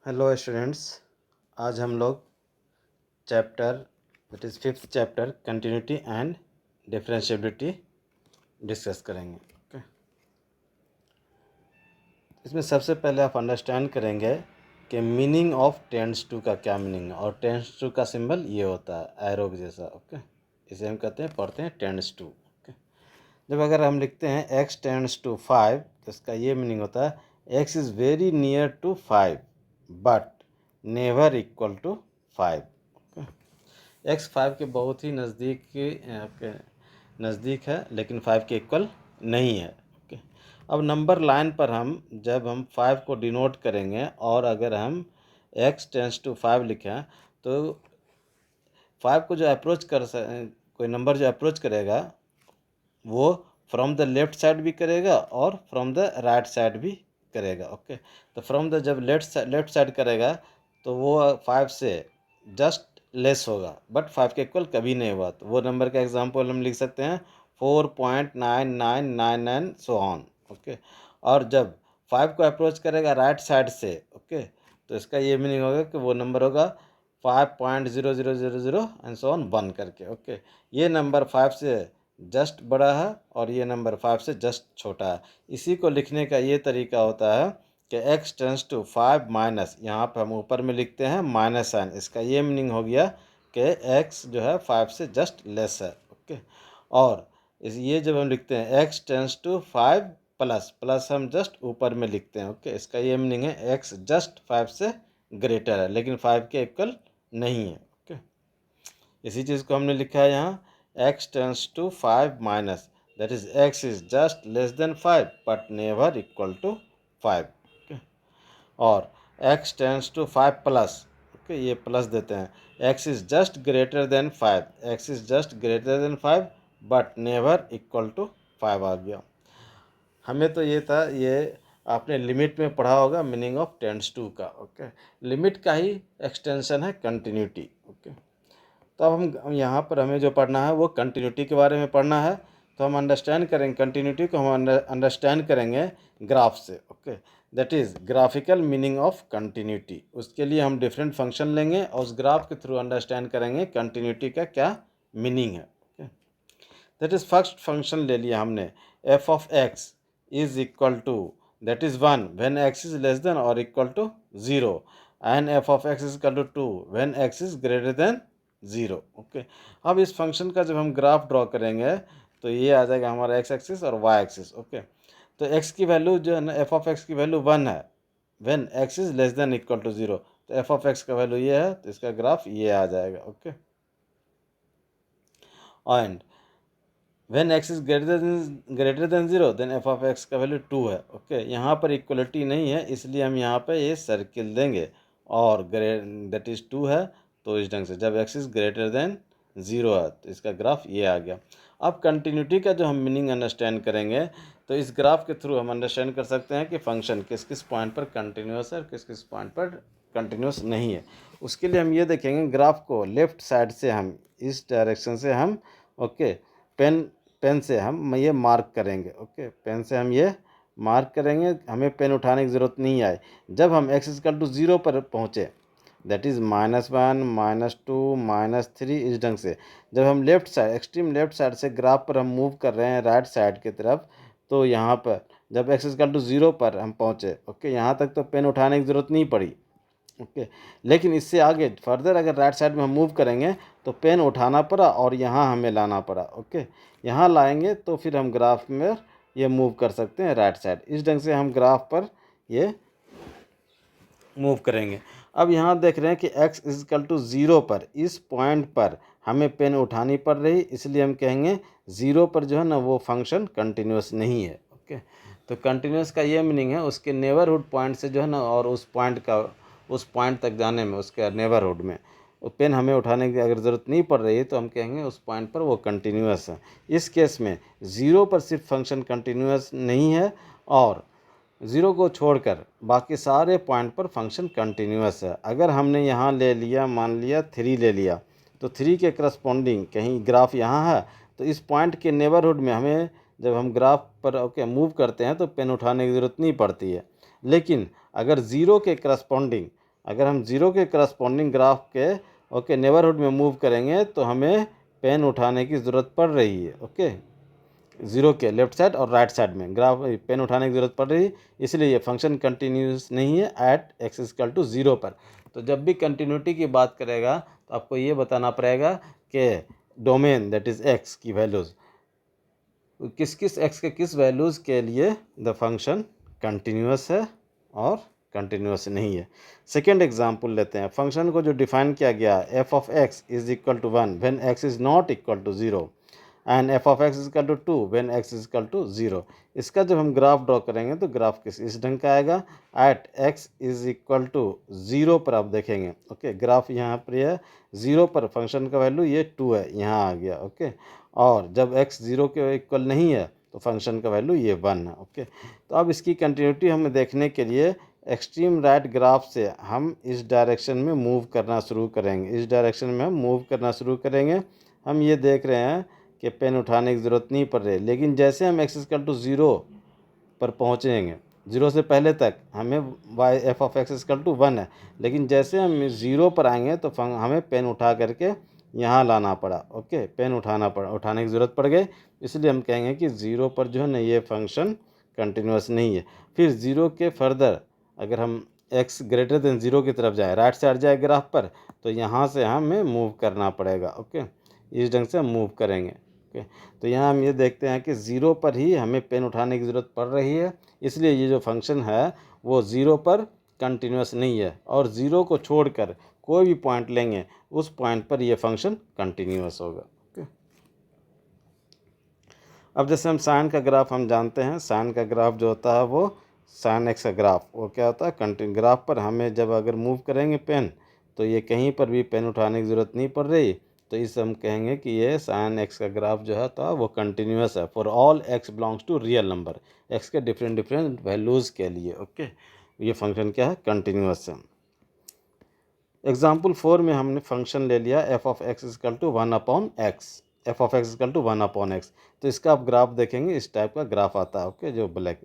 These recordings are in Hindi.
Hello students. आज हम लोग chapter that is 5th chapter continuity and differentiability discuss करेंगे। ओके, इसमें सबसे पहले आप अंडरस्टैंड करेंगे कि मीनिंग ऑफ टेंस टू का क्या मीनिंग है। और टेंस टू का सिंबल ये होता है एरो के जैसा। ओके, इसे हम कहते हैं पढ़ते हैं टेंस टू। ओके, जब अगर हम लिखते हैं x टेंस टू 5 तो इसका ये मीनिंग होता है x is very near to 5 but never equal to 5। X 5 के बहुत ही नज़दीक है लेकिन 5 के इक्वल नहीं है। ओके, अब नंबर लाइन पर जब हम 5 को डिनोट करेंगे और अगर हम x टेंस टू 5 लिखें तो 5 को जो कोई नंबर जो अप्रोच करेगा वो फ्रॉम द लेफ्ट साइड भी करेगा और फ्रॉम द राइट साइड भी करेगा। ओके, तो फ्रॉम द जब लेफ्ट साइड करेगा तो वो 5 से जस्ट लेस होगा बट 5 के इक्वल कभी नहीं हुआ। तो वो नंबर का एग्जांपल हम लिख सकते हैं 4.9999 सो ऑन। ओके, और जब 5 को अप्रोच करेगा राइट साइड से, ओके, तो इसका ये मीनिंग होगा कि वो नंबर होगा 5.0000 एंड सो ऑन 1 करके। ओके, ये नंबर 5 से जस्ट बड़ा है और ये नंबर 5 से जस्ट छोटा है। इसी को लिखने का ये तरीका होता है कि x टेंस टू 5 माइनस, यहाँ पर हम ऊपर में लिखते हैं माइनस साइन। इसका ये मीनिंग हो गया कि x जो है 5 से जस्ट लेस है। ओके, और ये जब हम लिखते हैं x tends to 5 plus, plus हम जस्ट ऊपर में लिखते हैं। ओके, इसका ये मीनिंग है x जस्ट 5 से ग्रेटर है लेकिन 5 के इक्वल नहीं है। ओके, इसी चीज़ को हमने लिखा है यहाँ x tends to 5 minus, that is x is just less than 5 but never equal to 5। Okay, और x tends to 5 plus, okay, ये प्लस देते हैं x is just greater than 5, x is just greater than 5 but never equal to 5 आ गया। हमें तो ये था, ये आपने लिमिट में पढ़ा होगा मीनिंग ऑफ टेंस टू का। ओके, लिमिट का ही एक्सटेंशन है कंटिन्यूटी। ओके, तो अब हम यहाँ पर हमें जो पढ़ना है वो कंटिन्यूटी के बारे में पढ़ना है। तो हम अंडरस्टैंड करेंगे कंटिन्यूटी को, हम अंडरस्टैंड करेंगे ग्राफ से। Okay, that is graphical meaning of continuity. उसके लिए हम डिफरेंट फंक्शन लेंगे और उस ग्राफ के थ्रू अंडरस्टैंड करेंगे कंटिन्यूटी का क्या मीनिंग है। Okay, that is first function ले लिया हमने, f of x is equal to, that is 1 when x is less than or equal to 0 and F of x is equal to 2 when x is greater than 0। Okay, अब इस फंक्शन का जब हम ग्राफ ड्रॉ करेंगे तो ये आ जाएगा हमारा एक्स एक्सिस और वाई एक्सिस। ओके, तो एक्स की वैल्यू जो है ना, एफ ऑफ एक्स की वैल्यू 1 है when x is less than equal to 0, तो एफ ऑफ एक्स का वैल्यू ये है तो इसका ग्राफ ये आ जाएगा। Okay, and when x is greater than 0 then F of X का वैल्यू 2 है। ओके, यहाँ पर इक्वलिटी नहीं है इसलिए हम यहाँ पे ये सर्किल देंगे और दैट इज़ 2 है तो इस ढंग से जब एक्स इज ग्रेटर देन 0 है तो इसका ग्राफ ये आ गया। अब कंटिन्यूटी का जो हम मीनिंग अंडरस्टैंड करेंगे तो इस ग्राफ के थ्रू हम अंडरस्टैंड कर सकते हैं कि फंक्शन किस किस पॉइंट पर कंटिन्यूस है और किस किस पॉइंट पर कंटिन्यूस नहीं है। उसके लिए हम ये देखेंगे ग्राफ को लेफ्ट साइड से हम इस डायरेक्शन से हम, ओके, पेन से हम ये मार्क करेंगे। ओके, पेन से हम ये मार्क करेंगे, हमें पेन उठाने की ज़रूरत नहीं आए। जब हम x इक्वल टू 0 पर पहुँचे, दैट इज़ -1 -2 -3, इस ढंग से जब हम left side extreme left side से ग्राफ पर हम मूव कर रहे हैं राइट साइड की तरफ, तो यहाँ पर जब x इक्वल टू 0 पर हम पहुँचे, ओके, यहाँ तक तो पेन उठाने की ज़रूरत नहीं पड़ी। ओके, लेकिन इससे आगे फर्दर अगर राइट साइड में हम मूव करेंगे तो पेन उठाना पड़ा और यहाँ हमें लाना पड़ा। ओके, यहाँ लाएंगे तो फिर हम ग्राफ में ये मूव कर सकते हैं राइट साइड। इस ढंग से हम ग्राफ पर ये मूव करेंगे। अब यहाँ देख रहे हैं कि x इक्वल टू 0 पर इस पॉइंट पर हमें पेन उठानी पड़ रही, इसलिए हम कहेंगे 0 पर जो है ना वो फंक्शन कंटिन्यूस नहीं है। ओके, तो कंटिन्यूस का ये मीनिंग है उसके नेबरहुड पॉइंट से जो है ना और उस पॉइंट तक जाने में उसके नेबरहुड में वो पेन हमें उठाने की अगर ज़रूरत नहीं पड़ रही है तो हम कहेंगे उस पॉइंट पर वो कंटिन्यूस है। इस केस में 0 पर सिर्फ फंक्शन कंटिन्यूस नहीं है और 0 को छोड़कर बाकी सारे पॉइंट पर फंक्शन कंटिन्यूस है। अगर हमने यहाँ ले लिया, मान लिया 3 ले लिया, तो 3 के करस्पॉन्डिंग कहीं ग्राफ यहाँ है तो इस पॉइंट के नेबरहुड में हमें जब हम ग्राफ पर ओके मूव करते हैं तो पेन उठाने की ज़रूरत नहीं पड़ती है। लेकिन अगर 0 के करस्पॉन्डिंग अगर हम 0 के करस्पॉन्डिंग ग्राफ के ओके नेबरहुड में मूव करेंगे तो हमें पेन उठाने की ज़रूरत पड़ रही है। ओके, 0 के लेफ्ट साइड और राइट साइड में ग्राफ पेन उठाने की ज़रूरत पड़ रही है, इसलिए ये फंक्शन कंटिन्यूस नहीं है एट x इक्वल टू 0 पर। तो जब भी कंटिन्यूटी की बात करेगा तो आपको ये बताना पड़ेगा कि डोमेन दैट इज़ x की वैल्यूज़ किस किस x के किस वैल्यूज़ के लिए द फंक्शन कंटिन्यूस है और कंटिन्यूस नहीं है। सेकेंड एग्जाम्पल लेते हैं। फंक्शन को जो डिफाइन किया गया F of x is equal to 1 when x is not equal to 0 and F of X is equal to 2 when x is equal to 0। इसका जब हम ग्राफ ड्रॉ करेंगे तो ग्राफ किस इस ढंग का आएगा। At x is equal to 0 पर आप देखेंगे। ओके, ग्राफ यहाँ पर है 0 पर फंक्शन का वैल्यू ये 2 है, यहाँ आ गया। ओके, और जब x 0 के इक्वल नहीं है तो फंक्शन का वैल्यू ये 1 है। ओके, तो अब इसकी कंटिन्यूटी हमें देखने के लिए एक्सट्रीम राइट ग्राफ से हम इस डायरेक्शन में मूव करना शुरू करेंगे। इस डायरेक्शन में हम मूव करना शुरू करेंगे। हम ये देख रहे हैं कि पेन उठाने की ज़रूरत नहीं पड़ रही, लेकिन जैसे हम x इक्वल टू 0 पर पहुँचेंगे, 0 से पहले तक हमें Y F of X equal to 1 है, लेकिन जैसे हम 0 पर आएंगे तो हमें पेन उठा करके यहाँ लाना पड़ा। ओके, पेन उठाने की ज़रूरत पड़ गई, इसलिए हम कहेंगे कि 0 पर जो है ना ये फंक्शन कंटिन्यूस नहीं है। फिर 0 के फर्दर अगर हम x ग्रेटर देन 0 की तरफ जाए, राइट साइड जाए ग्राफ पर, तो यहाँ से हमें मूव करना पड़ेगा। ओके, इस ढंग से हम मूव करेंगे। ओके, तो यहाँ हम ये देखते हैं कि 0 पर ही हमें पेन उठाने की ज़रूरत पड़ रही है, इसलिए ये जो फंक्शन है वो 0 पर कंटिन्यूस नहीं है, और 0 को छोड़कर कोई भी पॉइंट लेंगे उस पॉइंट पर ये फंक्शन कंटिन्यूस होगा। ओके, अब जैसे हम साइन का ग्राफ हम जानते हैं, साइन का ग्राफ जो होता है वो साइन एक्स का ग्राफ वो क्या होता है कंटिन्यू। ग्राफ पर हमें जब अगर मूव करेंगे पेन तो ये कहीं पर भी पेन उठाने की ज़रूरत नहीं पड़ रही, तो इससे हम कहेंगे कि ये साइन एक्स का ग्राफ जो है तो वो कंटिन्यूस है for all X belongs to real number, X के डिफरेंट डिफरेंट वैल्यूज़ के लिए। ओके, ये फंक्शन क्या है कंटिन्यूस है। एग्जाम्पल 4 में हमने फंक्शन ले लिया F of X is equal to 1 upon X, F of X is equal to 1 upon X. तो इसका आप ग्राफ देखेंगे, इस टाइप का ग्राफ आता है। ओके, जो ब्लैक।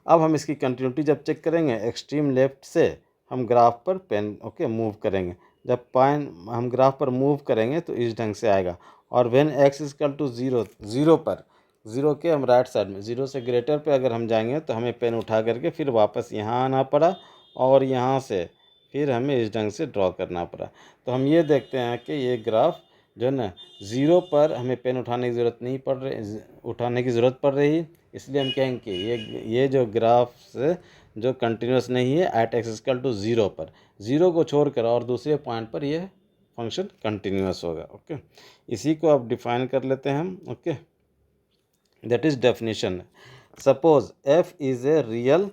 अब हम इसकी कंटिन्यूटी जब चेक करेंगे एक्सट्रीम लेफ्ट से हम ग्राफ पर पेन ओके मूव करेंगे। जब पाइन हम ग्राफ पर मूव करेंगे तो इस ढंग से आएगा। और व्हेन एक्स इजकल टू 0, 0 पर 0 के हम राइट साइड में 0 से ग्रेटर पे अगर हम जाएंगे तो हमें पेन उठा करके फिर वापस यहाँ आना पड़ा, और यहाँ से फिर हमें इस ढंग से ड्रॉ करना पड़ा। तो हम ये देखते हैं कि ये ग्राफ जो है ना 0 पर हमें पेन उठाने की ज़रूरत नहीं पड़ रही, उठाने की ज़रूरत पड़ रही, इसलिए हम कहेंगे कि ये जो ग्राफ से जो कंटिन्यूस नहीं है एट एक्स इक्वल टू 0 पर, 0 को छोड़कर और दूसरे पॉइंट पर यह फंक्शन कंटिन्यूस होगा। ओके, इसी को आप डिफाइन कर लेते हैं हम। Okay, that is definition. Suppose F is a real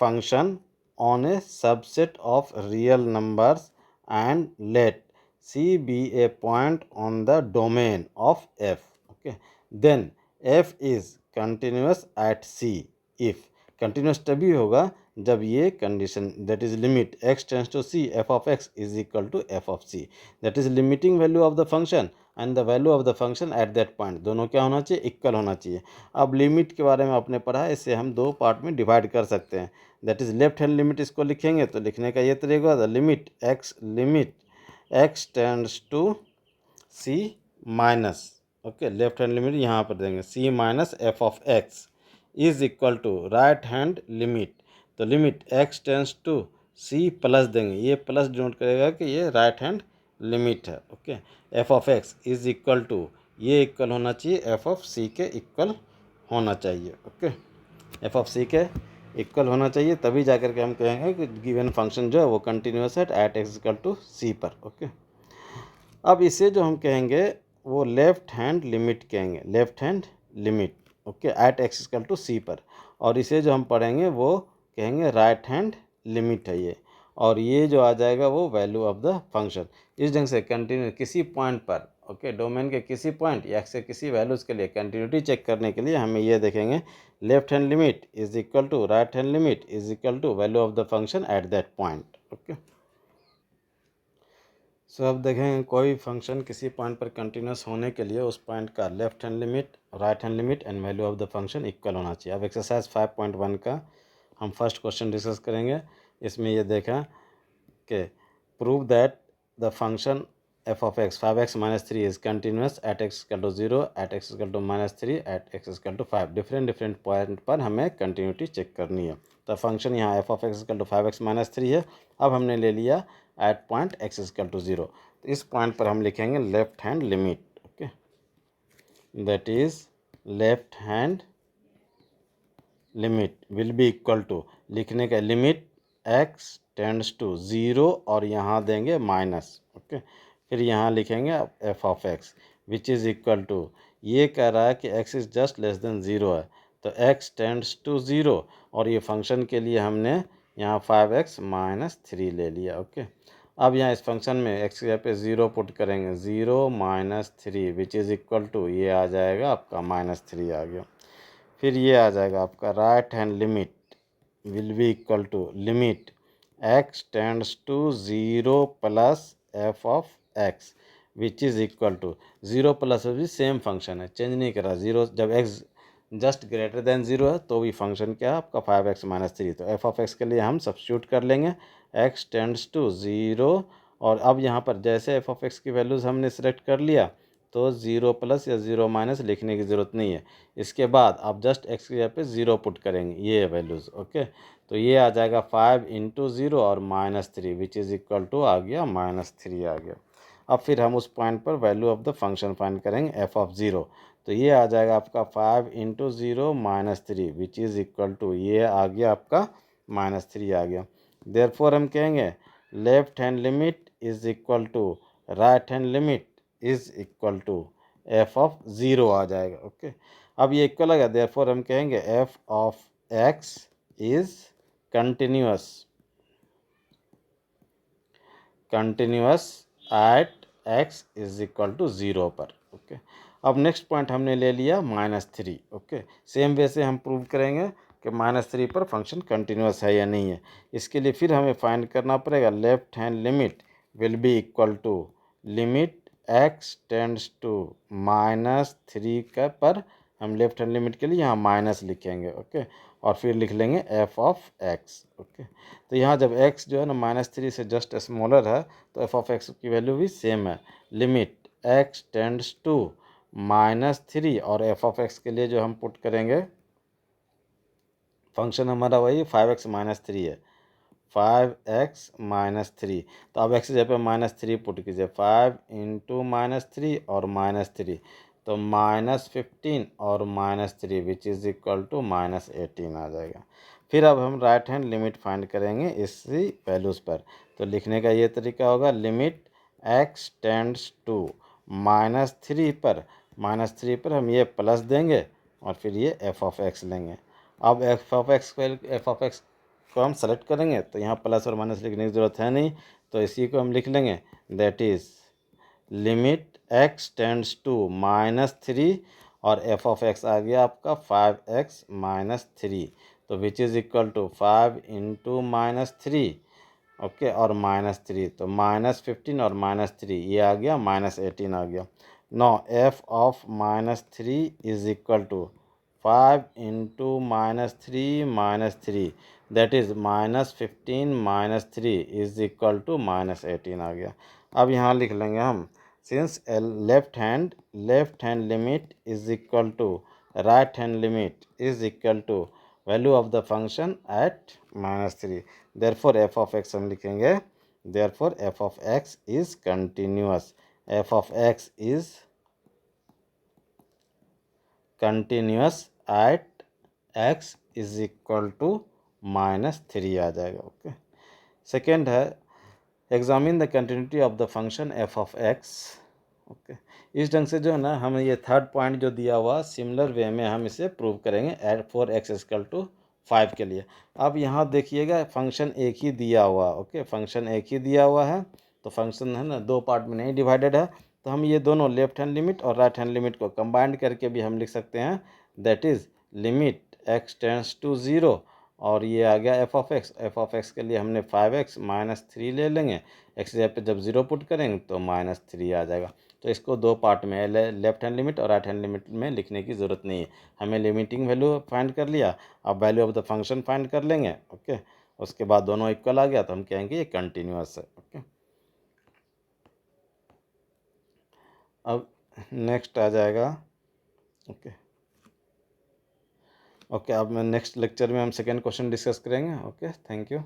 function on a subset of real numbers and let C be a point on the domain of f. Okay, then f is continuous at C if continuous तभी होगा जब ये condition that is limit x tends to c f of x is equal to f of c, that is limiting value of the function and the value of the function at that point, दोनों क्या होना चाहिए इक्वल होना चाहिए। अब लिमिट के बारे में आपने पढ़ा है, इसे हम दो पार्ट में डिवाइड कर सकते हैं। That is left hand limit इसको लिखेंगे तो लिखने का ये तरीका the limit x tends to c minus, okay left hand limit यहाँ पर देंगे c minus f of x is equal to right hand limit, तो limit x tends to c plus देंगे, ये प्लस डिनोट करेगा कि ये राइट हैंड लिमिट है। Okay, f of x is equal to ये इक्वल होना चाहिए एफ ऑफ सी के इक्वल होना चाहिए। ओके, एफ ऑफ सी के इक्वल होना चाहिए, तभी जाकर के हम कहेंगे कि गिवन फंक्शन जो है वो कंटिन्यूस है at x equal to c पर। ओके, अब इसे जो हम कहेंगे वो लेफ्ट हैंड लिमिट कहेंगे, left hand limit okay at x equal to c पर, और इसे जो हम पढ़ेंगे वो कहेंगे राइट हैंड लिमिट है ये, और ये जो आ जाएगा वो वैल्यू ऑफ द फंक्शन। इस ढंग से कंटिन्यू किसी पॉइंट पर ओके डोमेन के किसी पॉइंट या से किसी वैल्यूज़ के लिए कंटिन्यूटी चेक करने के लिए हमें ये देखेंगे left hand limit is equal to right hand limit is equal to value of the function at that point. Okay, so अब देखेंगे कोई फंक्शन किसी पॉइंट पर कंटिन्यूस होने के लिए उस पॉइंट का left hand limit, right hand limit and value of the function equal होना चाहिए। अब एक्सरसाइज 5.1 का हम फर्स्ट क्वेश्चन डिस्कस करेंगे। इसमें ये देखा कि prove that the function f of x 5x minus 3 is continuous at x equal to 0, at x equal to minus 3, at x equal to 5. Different point पर हमें कंटिन्यूटी चेक करनी है। तो फंक्शन यहाँ f of x equal to 5x minus 3 है। अब हमने ले लिया at point x equal to 0। तो इस पॉइंट पर हम लिखेंगे left hand limit, okay, that is left hand limit will be equal to, लिखने का लिमिट x टेंड्स टू 0 और यहाँ देंगे माइनस, ओके। फिर यहाँ लिखेंगे f of x which is equal to, ये कह रहा है कि x is just less than 0 है, तो x टेंड्स टू 0 और ये फंक्शन के लिए हमने यहाँ 5x माइनस 3 ले लिया, ओके। अब यहाँ इस फंक्शन में x की जगह पे 0 पुट करेंगे, 0 minus 3 which is equal to, ये आ जाएगा आपका माइनस 3 आ गया। फिर ये आ जाएगा आपका right hand limit will be equal to limit x tends to 0 plus f of x which is equal to 0 plus भी सेम फंक्शन है, चेंज नहीं करा। 0 जब x जस्ट ग्रेटर देन 0 है तो भी फंक्शन क्या है आपका 5x माइनस 3। तो f ऑफ x के लिए हम सब्स्टिट्यूट कर लेंगे x टेंड्स टू 0, और अब यहाँ पर जैसे f ऑफ x की वैल्यूज़ हमने सेलेक्ट कर लिया तो 0 प्लस या 0 माइनस लिखने की ज़रूरत नहीं है। इसके बाद आप जस्ट x की जगह पे 0 पुट करेंगे, ये वैल्यूज़, ओके। तो ये आ जाएगा 5 इंटू 0 और minus 3 which is equal to आ गया माइनस 3 आ गया। अब फिर हम उस पॉइंट पर value of the function find करेंगे f ऑफ 0। तो ये आ जाएगा आपका 5 into 0 minus 3 which is equal to, ये आ गया आपका माइनस 3 आ गया। देयरफॉर हम कहेंगे left hand limit is equal to right hand limit is equal to f of 0 आ जाएगा, ओके। अब ये इक्वल आ गया, देयरफॉर हम कहेंगे f of x is continuous at x is equal to 0 पर, ओके। अब नेक्स्ट पॉइंट हमने ले लिया माइनस 3, ओके। सेम वे से हम प्रूव करेंगे कि माइनस 3 पर फंक्शन कंटिन्यूअस है या नहीं है। इसके लिए फिर हमें फाइंड करना पड़ेगा left hand limit will be equal to limit x tends to minus 3 का पर हम लेफ्ट हैंड लिमिट के लिए यहाँ माइनस लिखेंगे, ओके, और फिर लिख लेंगे f ऑफ x, ओके। तो यहाँ जब x जो है ना माइनस 3 से जस्ट स्मॉलर है तो f ऑफ x की वैल्यू भी सेम है, limit x tends to minus 3, और f ऑफ x के लिए जो हम पुट करेंगे फंक्शन हमारा वही 5x माइनस 3 है, 5x माइनस 3। तो अब x की जगह पे माइनस 3 पुट कीजिए, 5 इंटू माइनस 3 और माइनस 3, तो माइनस 15 और minus 3 which is equal to minus 18 आ जाएगा। फिर अब हम राइट हैंड लिमिट फाइंड करेंगे इसी वैल्यूज़ पर। तो लिखने का ये तरीका होगा limit x tends to minus 3 पर हम ये प्लस देंगे और फिर ये f ऑफ x लेंगे। अब f ऑफ x को हम सेलेक्ट करेंगे तो यहाँ प्लस और माइनस लिखने की ज़रूरत है नहीं, तो इसी को हम लिख लेंगे that is limit x tends to minus 3 और f ऑफ x आ गया आपका 5x माइनस 3, तो which is equal to 5 into minus 3, okay, और माइनस 3, तो माइनस 15 और माइनस 3 ये आ गया माइनस 18 आ गया। No f of minus 3 is equal to 5 into minus 3 that is minus 15 minus 3 is equal to minus 18 आ गया। अब यहाँ लिख लेंगे हम since left hand limit is equal to right hand limit is equal to value of the function at minus 3, therefore f of x हम लिखेंगे, therefore f of x is continuous, f of x is continuous at x is equal to minus 3 आ जाएगा, ओके। सेकेंड है examine the continuity of the function f of x, okay. इस ढंग से जो है ना हम ये थर्ड पॉइंट जो दिया हुआ सिमिलर वे में हम इसे प्रूव करेंगे at for x equal to 5 के लिए। अब यहाँ देखिएगा फंक्शन एक ही दिया हुआ, ओके, फंक्शन एक ही दिया हुआ है, तो फंक्शन है ना दो पार्ट में नहीं डिवाइडेड है, तो हम ये दोनों लेफ्ट हैंड लिमिट और राइट हैंड लिमिट को कंबाइंड करके भी हम लिख सकते हैं, that is limit x tends to 0 और ये आ गया f ऑफ x के लिए हमने 5x माइनस 3 ले लेंगे, x जगह पे जब 0 पुट करेंगे तो माइनस 3 आ जाएगा। तो इसको दो पार्ट में लेफ्ट हैंड लिमिट और राइट हैंड लिमिट में लिखने की ज़रूरत नहीं है, हमें लिमिटिंग वैल्यू फाइंड कर लिया, अब value of the function find कर लेंगे, ओके। उसके बाद दोनों इक्वल आ गया तो हम कहेंगे ये कंटिन्यूअस है, ओके। अब नेक्स्ट आ जाएगा। ओके ओके, अब मैं नेक्स्ट लेक्चर में हम सेकेंड क्वेश्चन डिस्कस करेंगे। Okay, thank you.